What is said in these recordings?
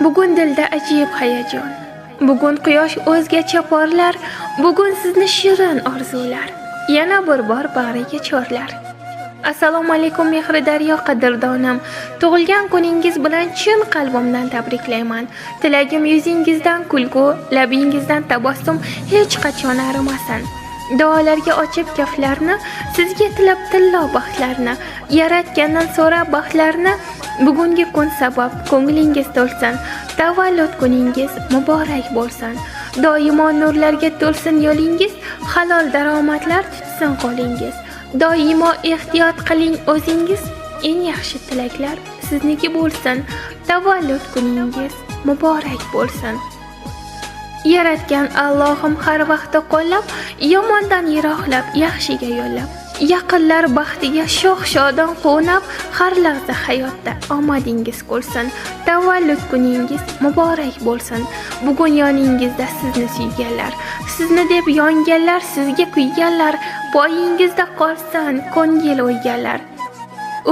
Bugun dilda ajib hayajon. Bugun quyosh o'zgacha porlar, bugun sizni shirin orzular. Yana bir bor bag'riga chorlar. Assalomu alaykum mehri daryo qadrdonim. Tug'ilgan kuningiz bilan chin qalbimdan tabriklayman. Tilagim yuzingizdan kulgu, labingizdan tabassum hech qachon arimasin. Duolarga ochib kaflarni, sizga tilab tillo baxtlarni, yaratgandan so'ra baxtlarni. Bugungi kun sabab ko'nglingiz to'lsin, tavallud kuningiz muborak bo'lsin. Doimo nurlarga to'lsin yo'lingiz, halol daromadlar tutsin qo'lingiz. Doimo ehtiyot qiling o'zingiz, eng yaxshi tilaklar sizniki bo'lsin. Tavallud kuningiz muborak bo'lsin. Yaratgan Allohim har vaqtda qo'llab, yomondan yiroqlab, yaxshiga yo'llab. Yaqinlar baxtiga shoh-shodon quvnab, har lahza hayotda omadingiz ko'rsin. Tavallud kuningiz muborak bo'lsin. Bugun yoningizda sizni suyganlar, sizni deb yonganlar, sizga kuyganlar, poyingizda qolsin ko'ngil o'yganlar.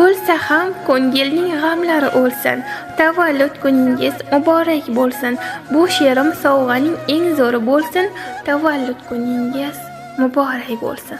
O'lsa ham ko'ngilning g'amlari o'lsin. Tavallud kuningiz muborak bo'lsin. Bu she'rim sovg'aning eng zo'ri bo'lsin. Tavallud kuningiz muborak bo'lsin.